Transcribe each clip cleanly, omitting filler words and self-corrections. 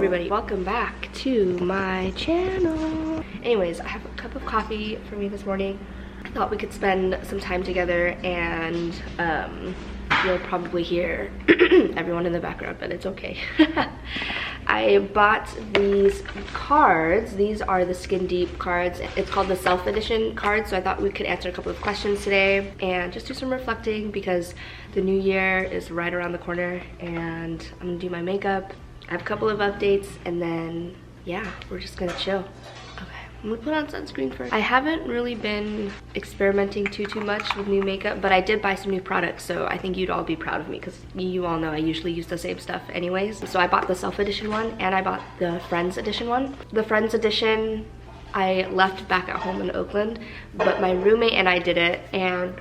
everybody, welcome back to my channel. Anyways, I have a cup of coffee for me this morning. I thought we could spend some time together, and you'll probably hear everyone in the background, but it's okay. I bought these cards. These are the Skin Deep cards. It's called the Self Edition card, so I thought we could answer a couple of questions today and just do some reflecting because the new year is right around the corner and I'm gonna do my makeup. I have a couple of updates and then, yeah, we're just gonna chill. I'm gonna put on sunscreen first. I haven't really been experimenting too much with new makeup, but I did buy some new products, so I think you'd all be proud of me because you all know I usually use the same stuff anyways. So I bought the Self Edition one and I bought the Friends Edition one. The Friends Edition I left back at home in Oakland, but my roommate and I did it, and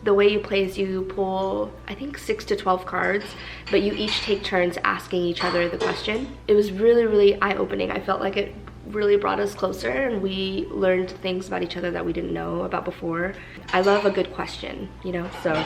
the way you play is you pull, I think 6 to 12 cards, but you each take turns asking each other the question. It was really eye-opening. I felt like it really brought us closer and we learned things about each other that we didn't know about before. I love a good question, you know, so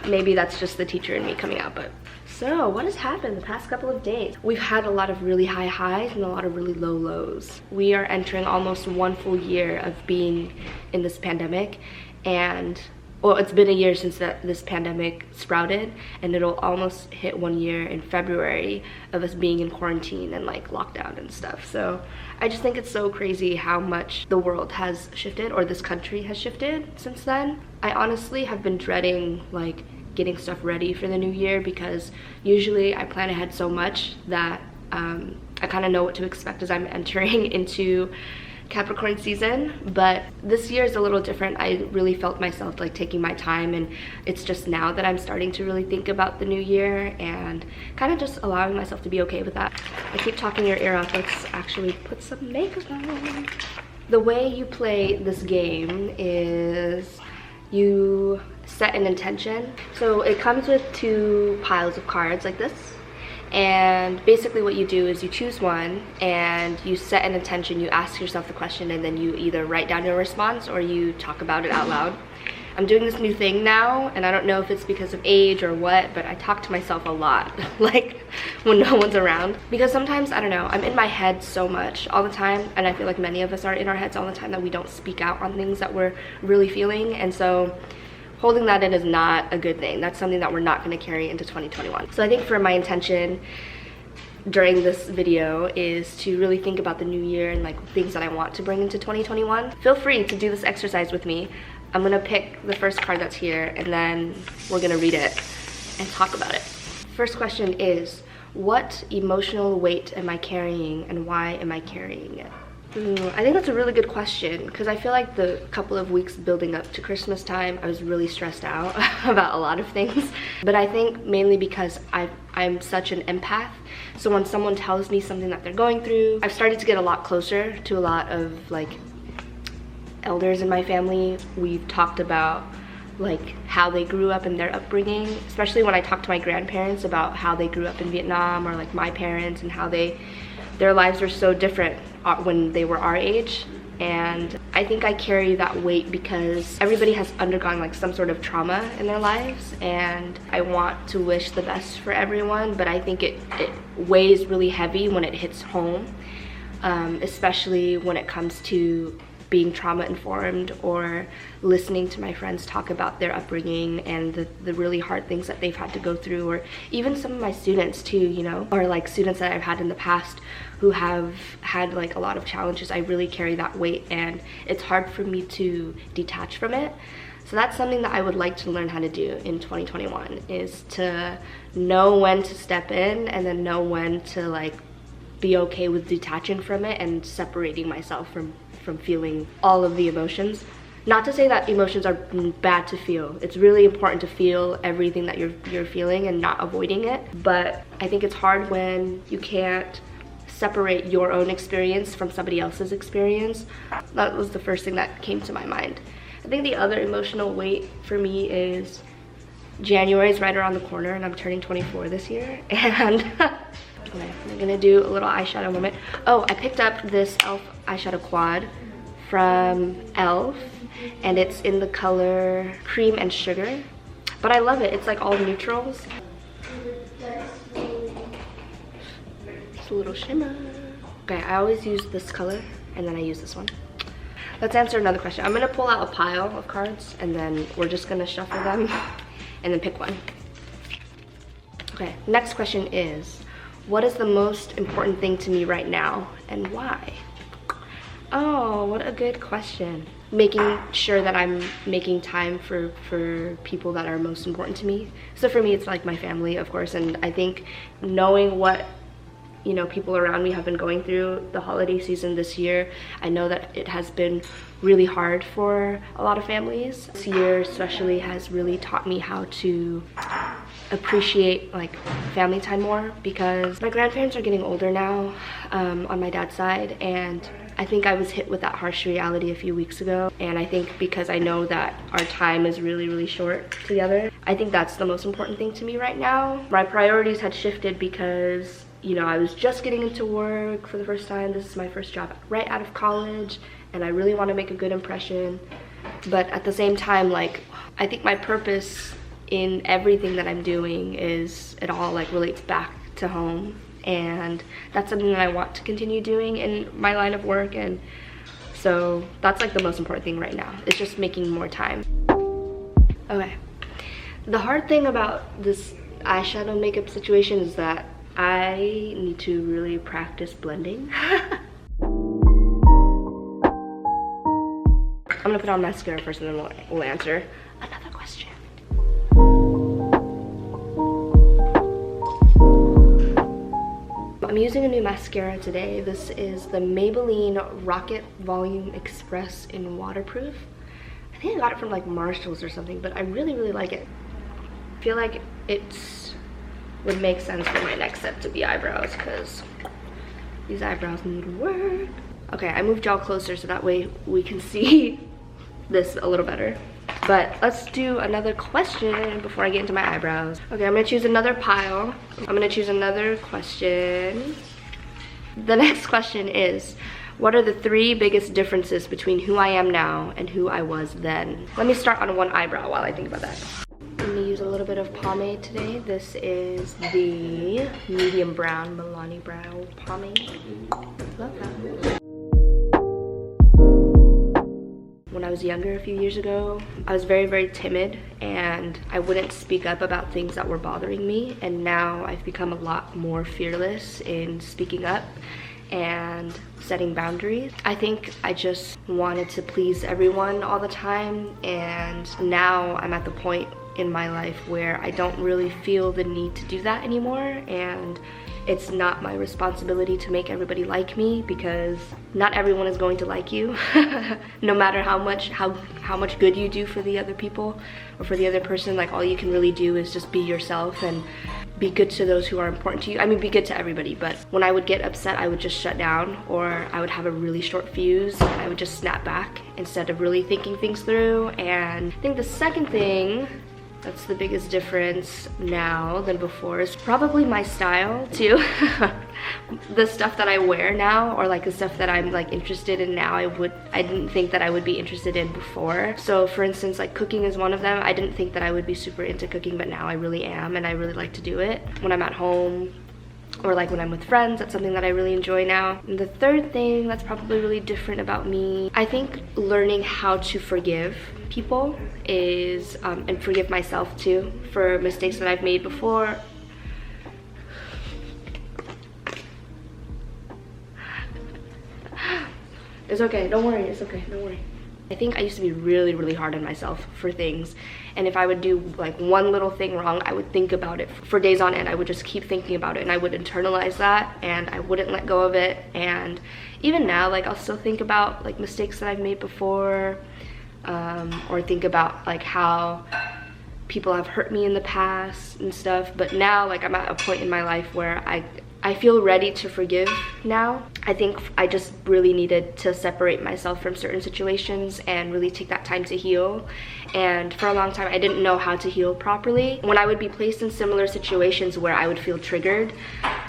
maybe that's just the teacher in me coming out. But so what has happened the past couple of days? We've had a lot of really high highs and a lot of really low lows. We are entering almost 1 full year of being in this pandemic, and well, it's been a year since this pandemic sprouted, and it'll almost hit 1 year in February of us being in quarantine and like lockdown and stuff. So I just think it's so crazy how much the world has shifted, or this country has shifted since then. I honestly have been dreading like getting stuff ready for the new year because usually I plan ahead so much that I kind of know what to expect as I'm entering into Capricorn season. But this year is a little different. I really felt myself like taking my time, and it's just now that I'm starting to really think about the new year and kind of just allowing myself to be okay with that. I keep talking your ear off. Let's actually put some makeup on. The way you play this game is you set an intention. So it comes with 2 piles of cards like this. And basically what you do is you choose one and you set an intention, you ask yourself the question, and then you either write down your response or you talk about it out loud. I'm doing this new thing now, and I don't know if it's because of age or what, but I talk to myself a lot, like when no one's around. Because sometimes, I don't know, I'm in my head so much all the time, and I feel like many of us are in our heads all the time that we don't speak out on things that we're really feeling, and so holding that in is not a good thing. That's something that we're not going to carry into 2021. So I think for my intention during this video is to really think about the new year and like things that I want to bring into 2021. Feel free to do this exercise with me. I'm going to pick the first card that's here, and then we're going to read it and talk about it. First question is, what emotional weight am I carrying and why am I carrying it? I think that's a really good question because I feel like the couple of weeks building up to Christmas time, I was really stressed out about a lot of things. But I think mainly because I'm such an empath. So when someone tells me something that they're going through, I've started to get a lot closer to a lot of like elders in my family. We've talked about like how they grew up and their upbringing, especially when I talk to my grandparents about how they grew up in Vietnam, or like my parents and how their lives were so different when they were our age. And I think I carry that weight because everybody has undergone like some sort of trauma in their lives, and I want to wish the best for everyone, but I think it weighs really heavy when it hits home, especially when it comes to being trauma informed or listening to my friends talk about their upbringing and the really hard things that they've had to go through, or even some of my students too, you know, or like students that I've had in the past who have had like a lot of challenges. I really carry that weight and it's hard for me to detach from it. So that's something that I would like to learn how to do in 2021, is to know when to step in and then know when to like be okay with detaching from it and separating myself from feeling all of the emotions. Not to say that emotions are bad to feel. It's really important to feel everything that you're feeling and not avoiding it. But I think it's hard when you can't separate your own experience from somebody else's experience. That was the first thing that came to my mind. I think the other emotional weight for me is January is right around the corner and I'm turning 24 this year, and okay, I'm gonna do a little eyeshadow moment. Oh, I picked up this e.l.f. eyeshadow quad from e.l.f. and it's in the color Cream and Sugar, but I love it. It's like all neutrals. a little shimmer. Okay, I always use this color and then I use this one. Let's answer another question. I'm gonna pull out a pile of cards and then we're just gonna shuffle them and then pick one. Okay, next question is, what is the most important thing to me right now and why? Oh, what a good question. Making sure that I'm making time for people that are most important to me. So for me, it's like my family, of course, and I think knowing what, you know, people around me have been going through the holiday season this year, I know that it has been really hard for a lot of families. This year especially has really taught me how to appreciate like family time more, because my grandparents are getting older now on my dad's side, and I think I was hit with that harsh reality a few weeks ago, and I think because I know that our time is really short together, I think that's the most important thing to me right now. My priorities had shifted because, you know, I was just getting into work for the first time. This is my first job right out of college, and I really want to make a good impression. But at the same time, like, I think my purpose in everything that I'm doing is, it all like relates back to home, and that's something that I want to continue doing in my line of work. And so that's like the most important thing right now. It's just making more time. Okay, the hard thing about this eyeshadow makeup situation is that I need to really practice blending. I'm gonna put on mascara first and then we'll answer another question. I'm using a new mascara today. This is the Maybelline Rocket Volume Express in Waterproof. I think I got it from like Marshalls or something, but I really like it. I feel like it's would make sense for my next step to be eyebrows, because these eyebrows need work. Okay, I moved y'all closer so that way we can see this a little better. But let's do another question before I get into my eyebrows. Okay, I'm gonna choose another pile. I'm gonna choose another question. The next question is, what are the 3 biggest differences between who I am now and who I was then? Let me start on one eyebrow while I think about that. I'm gonna use a little bit of pomade today. This is the medium brown Milani Brow pomade. Love that. When I was younger a few years ago, I was very timid and I wouldn't speak up about things that were bothering me, and now I've become a lot more fearless in speaking up and setting boundaries. I think I just wanted to please everyone all the time, and now I'm at the point in my life where I don't really feel the need to do that anymore, and it's not my responsibility to make everybody like me, because not everyone is going to like you. No matter how much good you do for the other people or for the other person, like all you can really do is just be yourself and be good to those who are important to you. I mean, be good to everybody, but when I would get upset, I would just shut down, or I would have a really short fuse and I would just snap back instead of really thinking things through. And I think the second thing that's the biggest difference now than before is probably my style too. The stuff that I wear now, or like the stuff that I'm like interested in now, I didn't think that I would be interested in before. So for instance, like cooking is one of them. I didn't think that I would be super into cooking, but now I really am, and I really like to do it when I'm at home, or like when I'm with friends. That's something that I really enjoy now. And the third thing that's probably really different about me, I think learning how to forgive people is, and forgive myself too for mistakes that I've made before. It's okay, don't worry, it's okay, don't worry. I think I used to be really hard on myself for things, and if I would do like one little thing wrong, I would think about it for days on end. I would just keep thinking about it, and I would internalize that, and I wouldn't let go of it. And even now, like, I'll still think about like mistakes that I've made before, or think about like how people have hurt me in the past and stuff. But now, like, I'm at a point in my life where I feel ready to forgive now. I think I just really needed to separate myself from certain situations and really take that time to heal. And for a long time, I didn't know how to heal properly. When I would be placed in similar situations where I would feel triggered,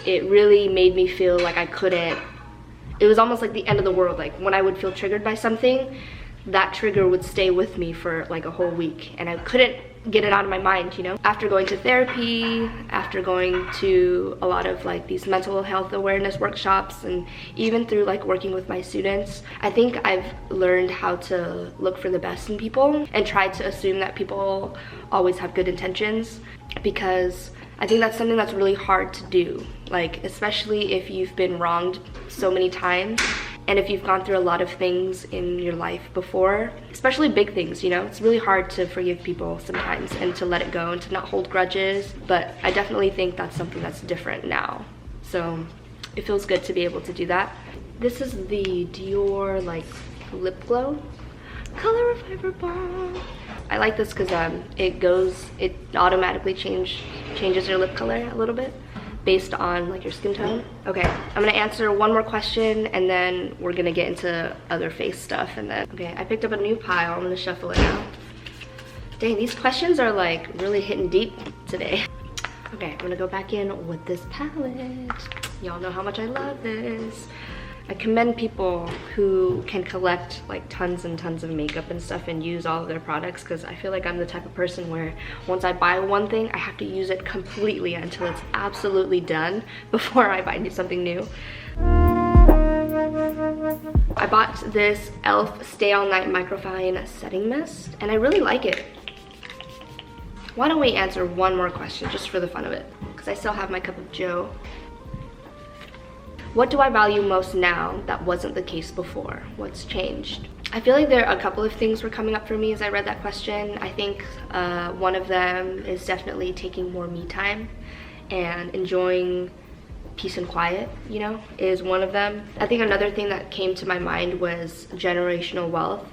it really made me feel like I couldn't, it was almost like the end of the world. Like when I would feel triggered by something, that trigger would stay with me for like a whole week, and I couldn't get it out of my mind, you know? After going to therapy, after going to a lot of like these mental health awareness workshops, and even through like working with my students, I think I've learned how to look for the best in people and try to assume that people always have good intentions, because I think that's something that's really hard to do, like especially if you've been wronged so many times. And if you've gone through a lot of things in your life before, especially big things, you know, it's really hard to forgive people sometimes and to let it go and to not hold grudges. But I definitely think that's something that's different now. So it feels good to be able to do that. This is the Dior like lip glow color reviver balm. I like this because it automatically changes your lip color a little bit based on like your skin tone. Okay, I'm gonna answer one more question and then we're gonna get into other face stuff. And then, okay, I picked up a new pile. I'm gonna shuffle it now. Dang, these questions are like really hitting deep today. Okay, I'm gonna go back in with this palette. Y'all know how much I love this. I commend people who can collect like tons and tons of makeup and stuff and use all of their products, because I feel like I'm the type of person where once I buy one thing, I have to use it completely until it's absolutely done before I buy something new. I bought this e.l.f. Stay All Night Microfine Setting Mist and I really like it. Why don't we answer one more question just for the fun of it, because I still have my cup of joe. What do I value most now that wasn't the case before? What's changed? I feel like there are a couple of things were coming up for me as I read that question. I think one of them is definitely taking more me time and enjoying peace and quiet, you know, is one of them. I think another thing that came to my mind was generational wealth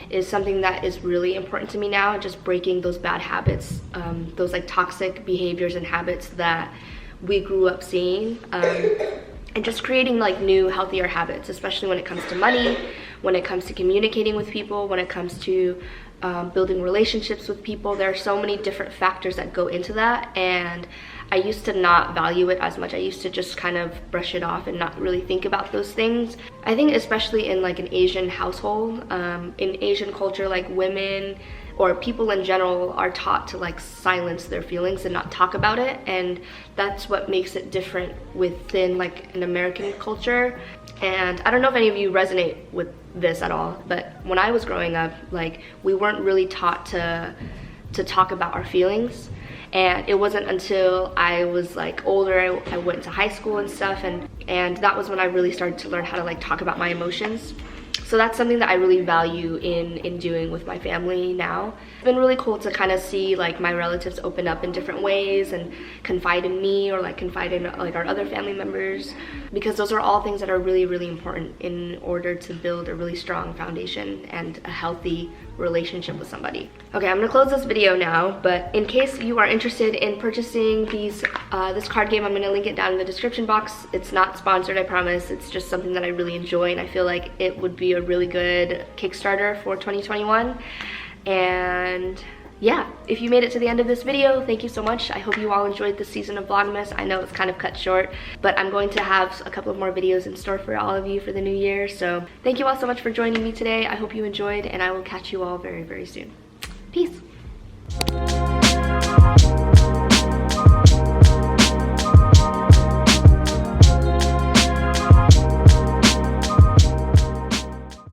is something that is really important to me now, just breaking those bad habits, those like toxic behaviors and habits that we grew up seeing. And just creating like new, healthier habits, especially when it comes to money, when it comes to communicating with people, when it comes to building relationships with people. There are so many different factors that go into that, and I used to not value it as much. I used to just kind of brush it off and not really think about those things. I think especially in like an Asian household, in Asian culture, like women or people in general are taught to like silence their feelings and not talk about it, and that's what makes it different within like an American culture. And I don't know if any of you resonate with this at all, but when I was growing up, like we weren't really taught to talk about our feelings. And it wasn't until I was like older, I went to high school and stuff, and that was when I really started to learn how to like talk about my emotions. So that's something that I really value in doing with my family now. It's been really cool to kind of see like my relatives open up in different ways and confide in me, or like confide in like our other family members, because those are all things that are really, really important in order to build a really strong foundation and a healthy relationship with somebody. Okay, I'm gonna close this video now, but in case you are interested in purchasing this card game, I'm gonna link it down in the description box. It's not sponsored, I promise. It's just something that I really enjoy, and I feel like it would be a really good Kickstarter for 2021. And yeah, if you made it to the end of this video, thank you so much. I hope you all enjoyed this season of Vlogmas. I know it's kind of cut short, but I'm going to have a couple of more videos in store for all of you for the new year. So thank you all so much for joining me today. I hope you enjoyed, and I will catch you all very, very soon. Peace.